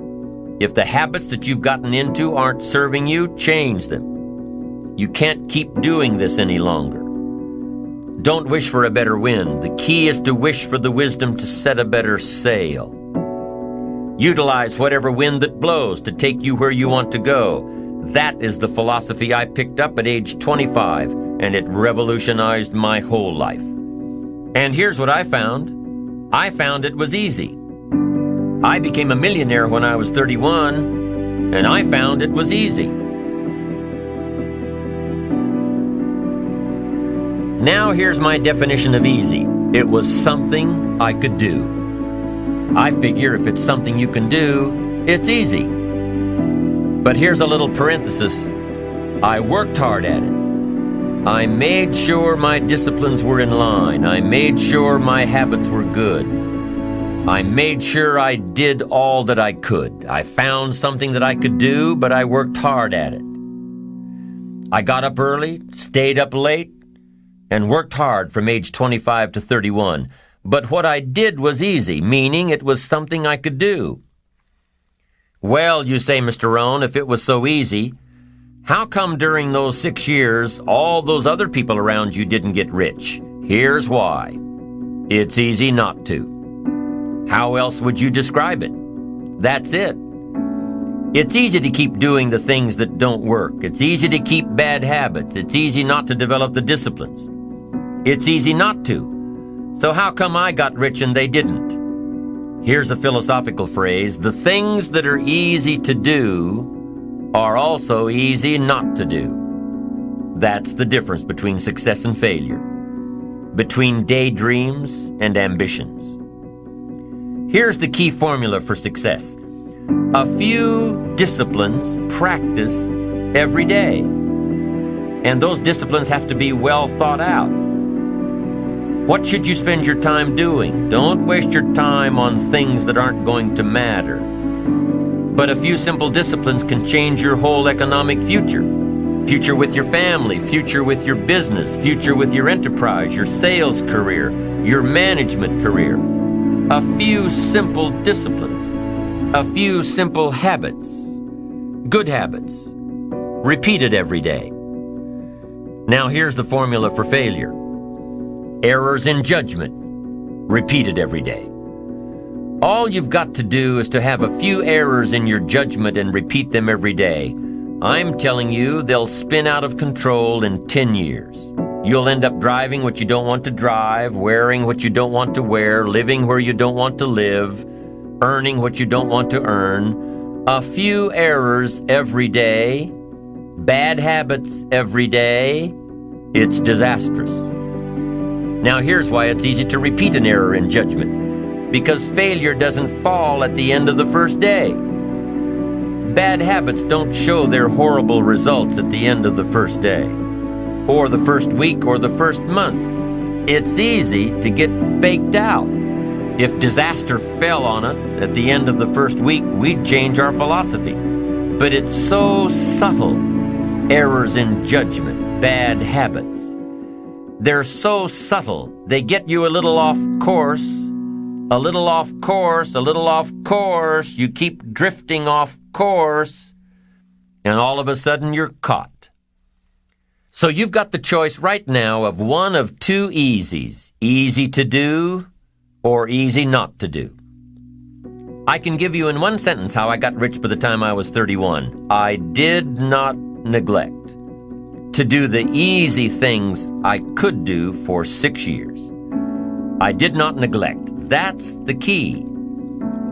If the habits that you've gotten into aren't serving you, change them. You can't keep doing this any longer. Don't wish for a better wind. The key is to wish for the wisdom to set a better sail. Utilize whatever wind that blows to take you where you want to go. That is the philosophy I picked up at age 25, and it revolutionized my whole life. And here's what I found. I found it was easy. I became a millionaire when I was 31, and I found it was easy. Now here's my definition of easy. It was something I could do. I figure if it's something you can do, it's easy. But here's a little parenthesis. I worked hard at it. I made sure my disciplines were in line. I made sure my habits were good. I made sure I did all that I could. I found something that I could do, but I worked hard at it. I got up early, stayed up late, and worked hard from age 25 to 31. but what I did was easy, meaning it was something I could do. Well, you say, Mr. Rohn, if it was so easy, how come during those 6 years all those other people around you didn't get rich? Here's why. It's easy not to. How else would you describe it? That's it. It's easy to keep doing the things that don't work. It's easy to keep bad habits. It's easy not to develop the disciplines. It's easy not to. So how come I got rich and they didn't? Here's a philosophical phrase: the things that are easy to do are also easy not to do. That's the difference between success and failure, between daydreams and ambitions. Here's the key formula for success: a few disciplines practiced every day. And those disciplines have to be well thought out. What should you spend your time doing? Don't waste your time on things that aren't going to matter. But a few simple disciplines can change your whole economic future. Future with your family, future with your business, future with your enterprise, your sales career, your management career. A few simple disciplines. A few simple habits, good habits, repeated every day. Now here's the formula for failure: errors in judgment, repeated every day. All you've got to do is to have a few errors in your judgment and repeat them every day. I'm telling you, they'll spin out of control in 10 years. You'll end up driving what you don't want to drive, wearing what you don't want to wear, living where you don't want to live, earning what you don't want to earn. A few errors every day, bad habits every day, it's disastrous. Now here's why it's easy to repeat an error in judgment: because failure doesn't fall at the end of the first day. Bad habits don't show their horrible results at the end of the first day, or the first week, or the first month. It's easy to get faked out. If disaster fell on us at the end of the first week, we'd change our philosophy. But it's so subtle. Errors in judgment, bad habits. They're so subtle. They get you a little off course, a little off course, a little off course. You keep drifting off course, and all of a sudden you're caught. So you've got the choice right now of one of two easies: easy to do or easy not to do. I can give you in one sentence how I got rich by the time I was 31. I did not neglect to do the easy things I could do for 6 years. I did not neglect. That's the key.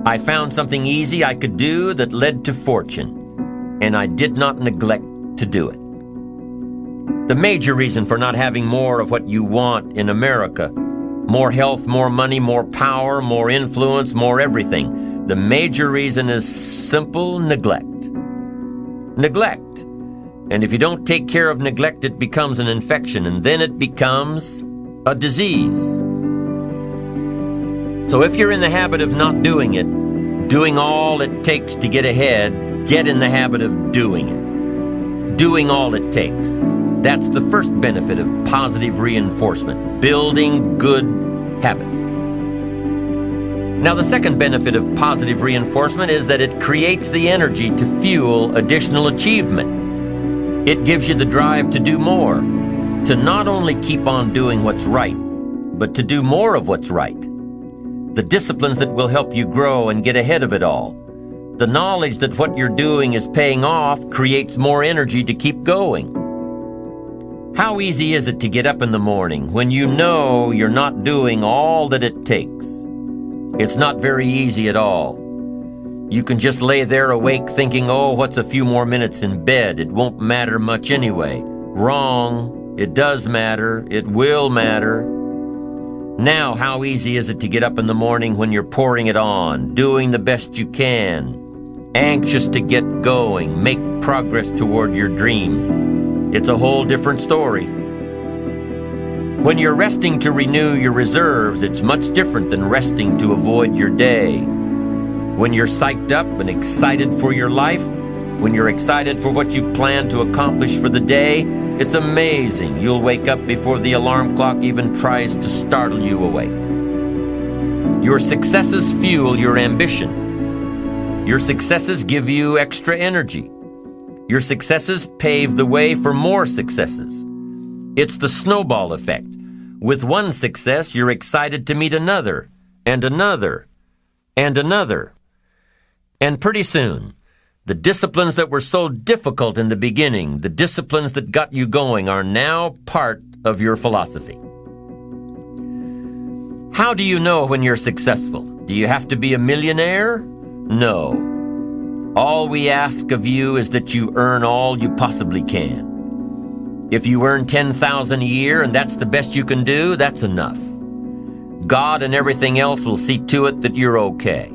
I found something easy I could do that led to fortune, and I did not neglect to do it. The major reason for not having more of what you want in America: more health, more money, more power, more influence, more everything. The major reason is simple neglect. Neglect. And if you don't take care of neglect, it becomes an infection, and then it becomes a disease. So if you're in the habit of not doing it, doing all it takes to get ahead, get in the habit of doing it. Doing all it takes. That's the first benefit of positive reinforcement, building good habits. Now, the second benefit of positive reinforcement is that it creates the energy to fuel additional achievement. It gives you the drive to do more, to not only keep on doing what's right, but to do more of what's right. The disciplines that will help you grow and get ahead of it all. The knowledge that what you're doing is paying off creates more energy to keep going. How easy is it to get up in the morning when you know you're not doing all that it takes? It's not very easy at all. You can just lay there awake thinking, oh, what's a few more minutes in bed? It won't matter much anyway. Wrong. It does matter. It will matter. Now, how easy is it to get up in the morning when you're pouring it on, doing the best you can, anxious to get going, make progress toward your dreams? It's a whole different story. When you're resting to renew your reserves, it's much different than resting to avoid your day. When you're psyched up and excited for your life, when you're excited for what you've planned to accomplish for the day, it's amazing. You'll wake up before the alarm clock even tries to startle you awake. Your successes fuel your ambition. Your successes give you extra energy. Your successes pave the way for more successes. It's the snowball effect. With one success, you're excited to meet another, and another, and another. And pretty soon, the disciplines that were so difficult in the beginning, the disciplines that got you going, are now part of your philosophy. How do you know when you're successful? Do you have to be a millionaire? No. All we ask of you is that you earn all you possibly can. If you earn $10,000 a year and that's the best you can do, that's enough. God and everything else will see to it that you're okay.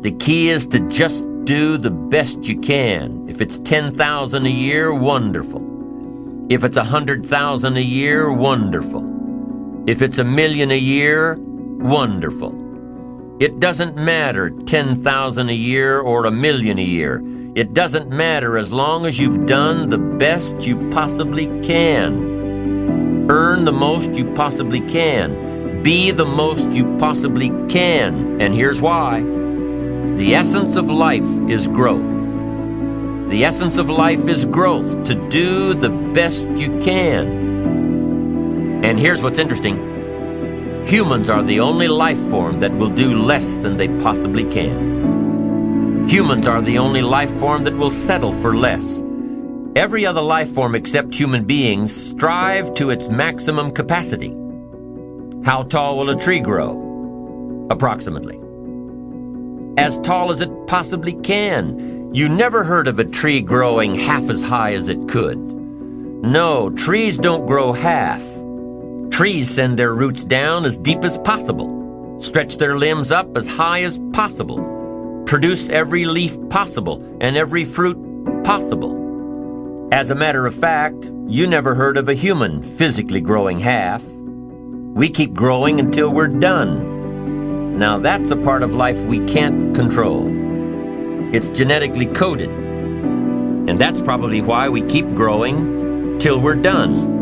The key is to just do the best you can. If it's $10,000 a year, wonderful. If it's $100,000 a year, wonderful. If it's $1 million a year, wonderful. It doesn't matter $10,000 a year or $1 million a year. It doesn't matter as long as you've done the best you possibly can. Earn the most you possibly can. Be the most you possibly can. And here's why. The essence of life is growth. The essence of life is growth, to do the best you can. And here's what's interesting. Humans are the only life form that will do less than they possibly can. Humans are the only life form that will settle for less. Every other life form except human beings strive to its maximum capacity. How tall will a tree grow? Approximately. As tall as it possibly can. You never heard of a tree growing half as high as it could. No, trees don't grow half. Trees send their roots down as deep as possible, stretch their limbs up as high as possible, produce every leaf possible and every fruit possible. As a matter of fact, you never heard of a human physically growing half. We keep growing until we're done. Now that's a part of life we can't control. It's genetically coded. And that's probably why we keep growing till we're done.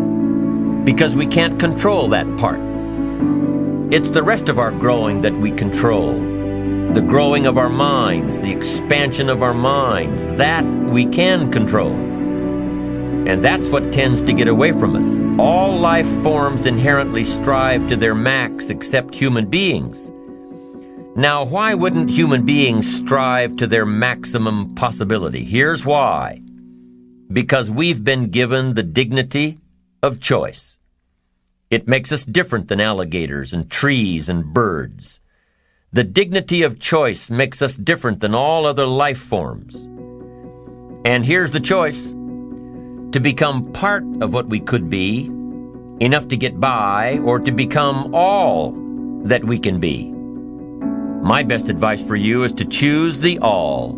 Because we can't control that part. It's the rest of our growing that we control. The growing of our minds, the expansion of our minds, that we can control. And that's what tends to get away from us. All life forms inherently strive to their max except human beings. Now, why wouldn't human beings strive to their maximum possibility? Here's why. Because we've been given the dignity of choice. It makes us different than alligators and trees and birds. The dignity of choice makes us different than all other life forms. And here's the choice: to become part of what we could be, enough to get by, or to become all that we can be. My best advice for you is to choose the all.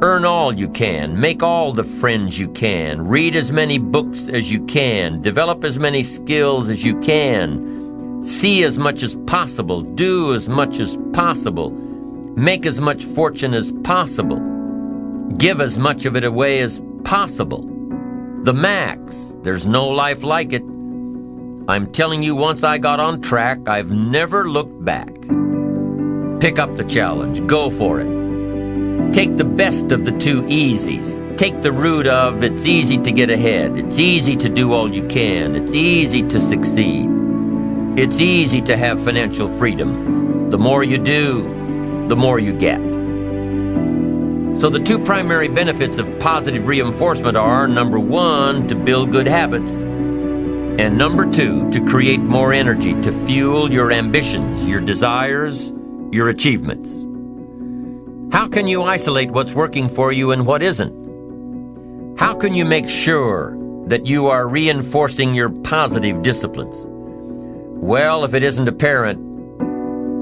Earn all you can, make all the friends you can, read as many books as you can, develop as many skills as you can, see as much as possible, do as much as possible, make as much fortune as possible, give as much of it away as possible. The max, there's no life like it. I'm telling you, once I got on track, I've never looked back. Pick up the challenge, go for it. Take the best of the two easies. Take the root of it's easy to get ahead. It's easy to do all you can. It's easy to succeed. It's easy to have financial freedom. The more you do, the more you get. So the two primary benefits of positive reinforcement are, number one, to build good habits, and number two, to create more energy to fuel your ambitions, your desires, your achievements. How can you isolate what's working for you and what isn't? How can you make sure that you are reinforcing your positive disciplines? Well, if it isn't apparent,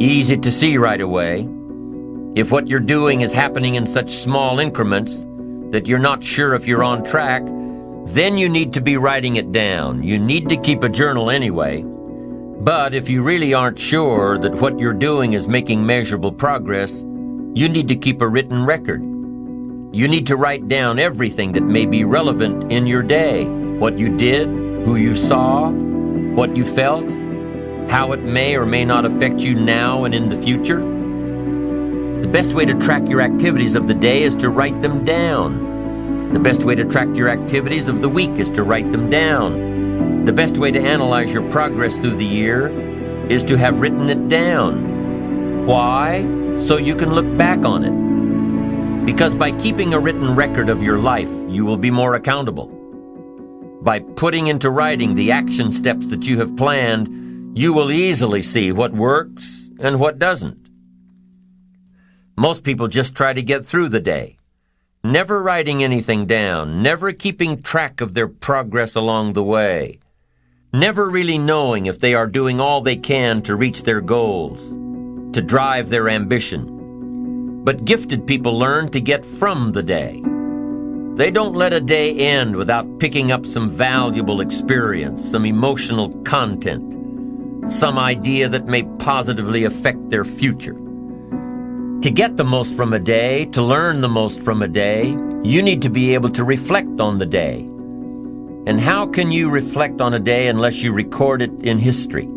easy to see right away, if what you're doing is happening in such small increments that you're not sure if you're on track, then you need to be writing it down. You need to keep a journal anyway. But if you really aren't sure that what you're doing is making measurable progress, you need to keep a written record. You need to write down everything that may be relevant in your day. What you did, who you saw, what you felt, how it may or may not affect you now and in the future? The best way to track your activities of the day is to write them down. The best way to track your activities of the week is to write them down. The best way to analyze your progress through the year is to have written it down. Why? So you can look back on it. Because by keeping a written record of your life, you will be more accountable. By putting into writing the action steps that you have planned, you will easily see what works and what doesn't. Most people just try to get through the day, never writing anything down, never keeping track of their progress along the way, never really knowing if they are doing all they can to reach their goals, to drive their ambition. But gifted people learn to get from the day. They don't let a day end without picking up some valuable experience, some emotional content, some idea that may positively affect their future. To get the most from a day, to learn the most from a day, you need to be able to reflect on the day. And how can you reflect on a day unless you record it in history?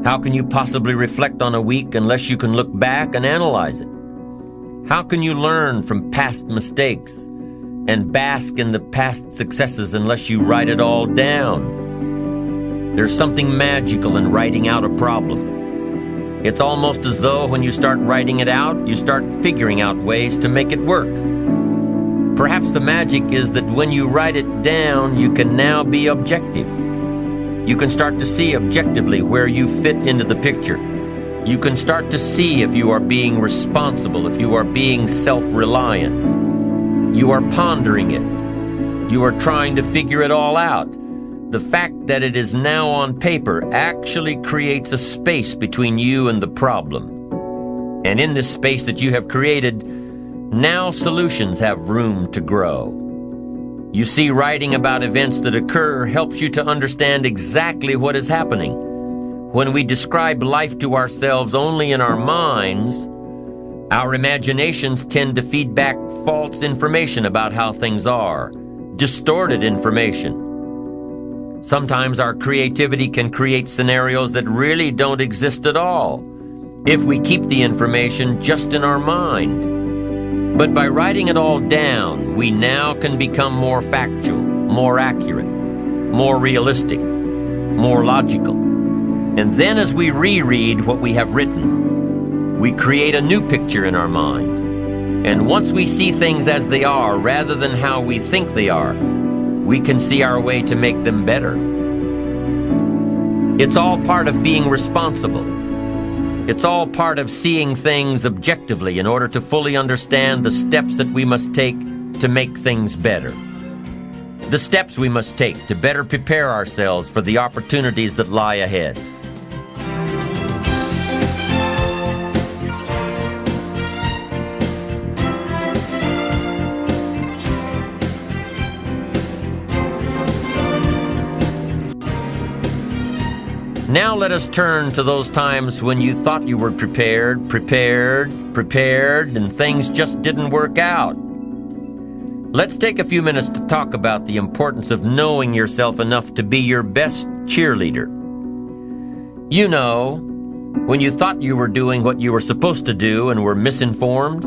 How can you possibly reflect on a week unless you can look back and analyze it? How can you learn from past mistakes and bask in the past successes unless you write it all down? There's something magical in writing out a problem. It's almost as though when you start writing it out, you start figuring out ways to make it work. Perhaps the magic is that when you write it down, you can now be objective. You can start to see objectively where you fit into the picture. You can start to see if you are being responsible, if you are being self-reliant. You are pondering it. You are trying to figure it all out. The fact that it is now on paper actually creates a space between you and the problem. And in this space that you have created, now solutions have room to grow. You see, writing about events that occur helps you to understand exactly what is happening. When we describe life to ourselves only in our minds, our imaginations tend to feed back false information about how things are, distorted information. Sometimes our creativity can create scenarios that really don't exist at all, if we keep the information just in our mind. But by writing it all down, we now can become more factual, more accurate, more realistic, more logical. And then as we reread what we have written, we create a new picture in our mind. And once we see things as they are rather than how we think they are, we can see our way to make them better. It's all part of being responsible. It's all part of seeing things objectively in order to fully understand the steps that we must take to make things better. The steps we must take to better prepare ourselves for the opportunities that lie ahead. Now let us turn to those times when you thought you were prepared, and things just didn't work out. Let's take a few minutes to talk about the importance of knowing yourself enough to be your best cheerleader. You know, when you thought you were doing what you were supposed to do and were misinformed,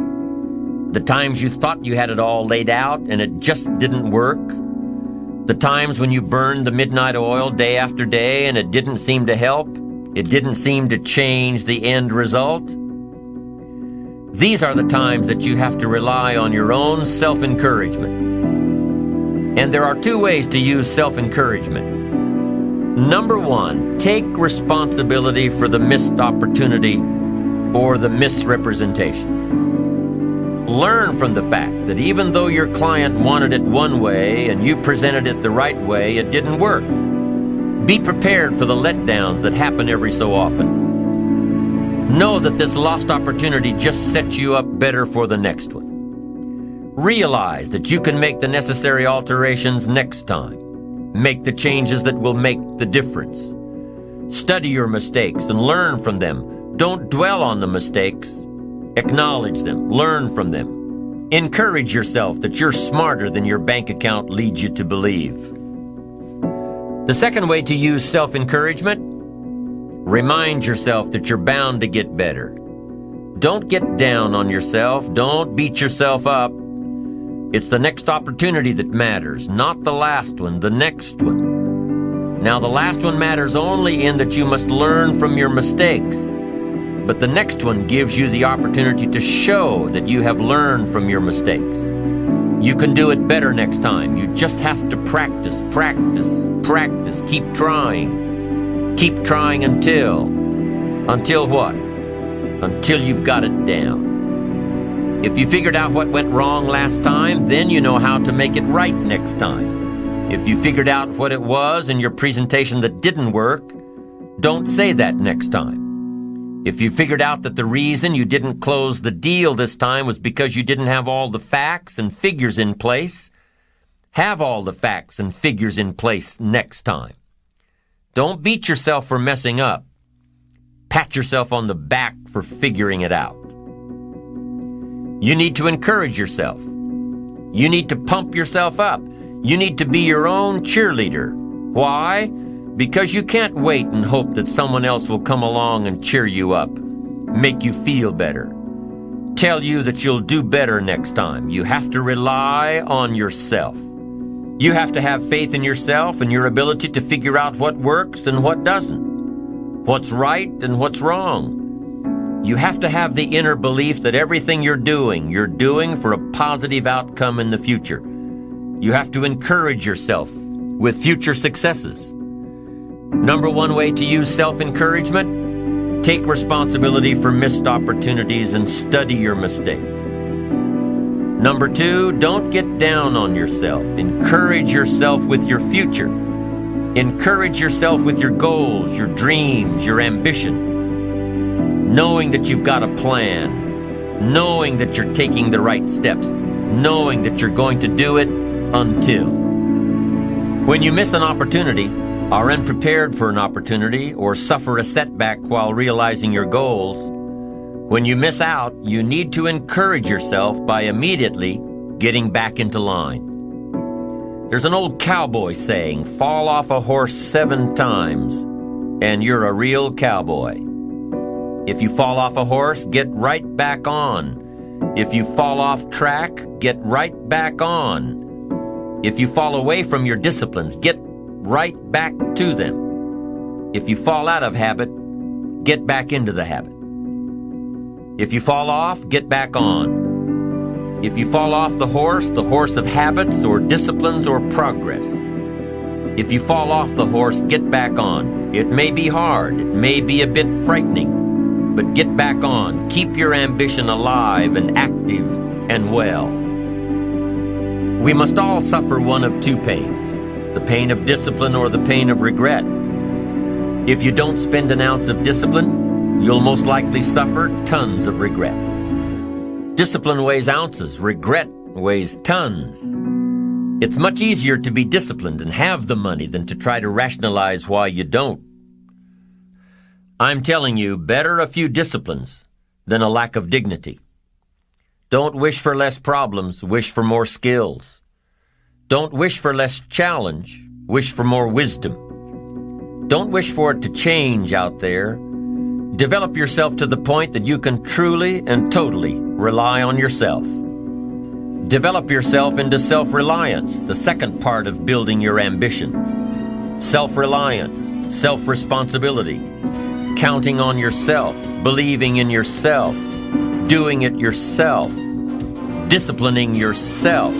the times you thought you had it all laid out and it just didn't work, the times when you burned the midnight oil day after day and it didn't seem to help, it didn't seem to change the end result. These are the times that you have to rely on your own self-encouragement. And there are two ways to use self-encouragement. Number one, take responsibility for the missed opportunity or the misrepresentation. Learn from the fact that even though your client wanted it one way and you presented it the right way, it didn't work. Be prepared for the letdowns that happen every so often. Know that this lost opportunity just sets you up better for the next one. Realize that you can make the necessary alterations next time. Make the changes that will make the difference. Study your mistakes and learn from them. Don't dwell on the mistakes. Acknowledge them, learn from them. Encourage yourself that you're smarter than your bank account leads you to believe. The second way to use self-encouragement, Remind yourself that you're bound to get better. Don't get down on yourself. Don't beat yourself up. It's the next opportunity that matters, not the last one, the next one. Now, the last one matters only in that you must learn from your mistakes. But the next one gives you the opportunity to show that you have learned from your mistakes. You can do it better next time. You just have to practice, practice, practice. Keep trying. Keep trying until what? Until you've got it down. If you figured out what went wrong last time, then you know how to make it right next time. If you figured out what it was in your presentation that didn't work, don't say that next time. If you figured out that the reason you didn't close the deal this time was because you didn't have all the facts and figures in place, have all the facts and figures in place next time. Don't beat yourself for messing up. Pat yourself on the back for figuring it out. You need to encourage yourself. You need to pump yourself up. You need to be your own cheerleader. Why? Because you can't wait and hope that someone else will come along and cheer you up, make you feel better, tell you that you'll do better next time. You have to rely on yourself. You have to have faith in yourself and your ability to figure out what works and what doesn't, what's right and what's wrong. You have to have the inner belief that everything you're doing for a positive outcome in the future. You have to encourage yourself with future successes. Number one way to use self-encouragement: take responsibility for missed opportunities and study your mistakes. Number two, don't get down on yourself. Encourage yourself with your future. Encourage yourself with your goals, your dreams, your ambition. Knowing that you've got a plan, knowing that you're taking the right steps, knowing that you're going to do it until. When you miss an opportunity, are unprepared for an opportunity, or suffer a setback while realizing your goals, when you miss out, you need to encourage yourself by immediately getting back into line. There's an old cowboy saying, fall off a horse 7 times, and you're a real cowboy. If you fall off a horse, get right back on. If you fall off track, get right back on. If you fall away from your disciplines, get right back to them. If you fall out of habit, get back into the habit. If you fall off, get back on. If you fall off the horse of habits or disciplines or progress. If you fall off the horse, get back on. It may be hard, it may be a bit frightening, but get back on. Keep your ambition alive and active and well. We must all suffer one of 2 pains, the pain of discipline or the pain of regret. If you don't spend an ounce of discipline, you'll most likely suffer tons of regret. Discipline weighs ounces, regret weighs tons. It's much easier to be disciplined and have the money than to try to rationalize why you don't. I'm telling you, better a few disciplines than a lack of dignity. Don't wish for less problems, wish for more skills. Don't wish for less challenge, wish for more wisdom. Don't wish for it to change out there. Develop yourself to the point that you can truly and totally rely on yourself. Develop yourself into self-reliance, the second part of building your ambition. Self-reliance, self-responsibility, counting on yourself, believing in yourself, doing it yourself, disciplining yourself.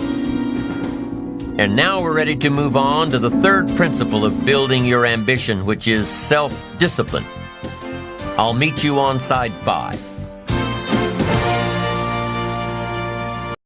And now we're ready to move on to the third principle of building your ambition, which is self-discipline. I'll meet you on side 5.